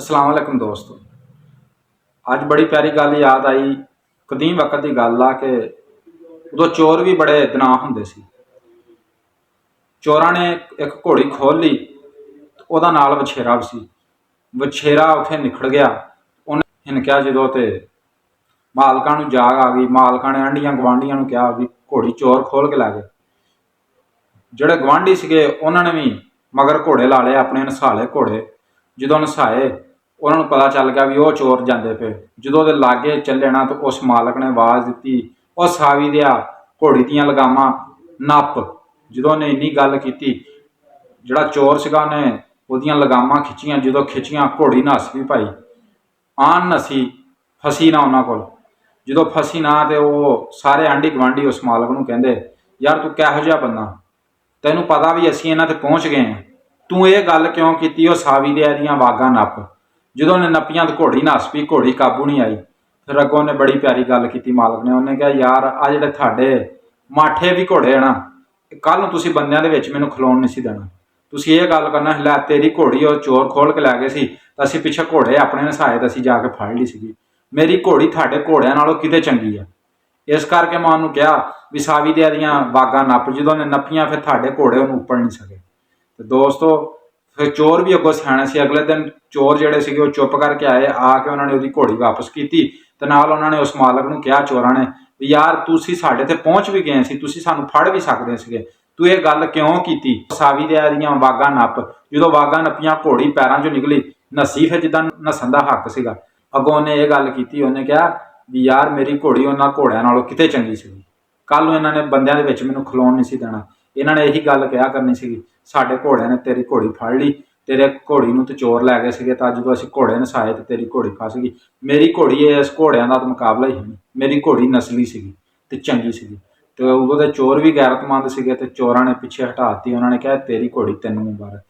अस्सलाम वालेकुम दोस्तों। अज बड़ी प्यारी गल याद आई। कदीम वक्त की गल आ कि उदों चोर भी बड़े दनाह हुंदे सी। चोरां ने एक घोड़ी खोल ली, उहदा नाल वछेरा भी सी। वछेरा उत्थे निखड़ गया। उन्हें हिनकिया जो तो मालकां नूं जाग आ गई। मालकां ने आंढियां गवांढियां नूं कहा भी घोड़ी चोर खोल के लै गए। जिहड़े गवांढी सीगे उन्होंने भी मगर घोड़े ला लए, अपने नसाले घोड़े। जो नसाए उन्होंने पता चल गया भी वह चोर जाते पे। जो लागे चले ना तो उस मालक ने आवाज़ दी, और सावी दिया घोड़ी दियां लगामां नप। जो ने इन्नी गल की, जिहड़ा चोर सीगा उन्हें उहदियां लगामां खिच्चियां। जो खिच्चियां घोड़ी नस भी पाई, आन नसी, फसी ना उन्होंने कोल। जो फसी ना तो वह सारे आंढी गवांढी उस मालक नूं कहंदे, यार तू किहो जिहा बंदा, तैनूं पता भी असीं इन्हां ते पहुँच गए हैं, तू ये गल क्यों की? वह सावी दे दियां वागां नप। जो ने नपियां तो घोड़ी नस पई, घोड़ी काबू नहीं आई। फिर अगों ने बड़ी प्यारी गल की मालक ने। उन्हें कहा, यार आ जिहड़े थाडे माठे भी घोड़े है ना, कल नूं तुसीं बंदियां दे विच मैनूं खलोण नहीं सी देना। तुसीं ये गल करना, लै तेरी घोड़ी और चोर खोल के लै गए सी, तां असीं पिछे घोड़े अपने नसाए ते असीं जाके फड़ लई सीगी। मेरी घोड़ी थाडे घोड़ियां नालों किते चंगी है। इस करके मैं उन्होंने कहा भी सावी दे दियां वागां नप। जो ने नपियां फिर थाडे घोड़े उन्होंने उपड़ नहीं सके। तो दोस्तों फिर चोर भी अगों सियाणे सी। अगले दिन चोर जिहड़े सीगे वो चुप करके आए, आके उन्होंने उसकी घोड़ी वापस की। तो नाल उन्होंने उस मालक नूं कहा चोरां ने, यार तुसीं साडे ते पहुँच भी गए सी, तुसीं सानूं फड़ भी सकदे सीगे, तू ये गल क्यों की? सावी दे दियां वागां नप। जो वागां नपियां घोड़ी पैरों चों निकली, नसी। फिर जिद्दां नसन दा हक सीगा। अगों उन्हें ये गल की, उन्हें कहा भी यार मेरी घोड़ी उन्हां घोड़ियां नालों किते चंगी सीगी, कल नूं इन्हां ने बंदियां दे विच मैनूं खलोण नहीं सी देना। इन्हां ने यही गल कहा करनी सीगी, साडे घोड़ियां ने तेरी घोड़ी फड़ ली, तेरे घोड़ी नूं ते चोर लै गए सीगे, तां जो असीं घोड़े नसाए तो तेरी घोड़ी फस गई। मेरी घोड़ी इस घोड़ियां दा मुकाबला ही नहीं, मेरी घोड़ी नसली सीगी ते चंगी सीगी। तो उदों दे चोर भी गैरतमंद सीगे, ते चोरां ने पिछे हटाती। उन्होंने कहा तेरी घोड़ी तैनूं मुबारक।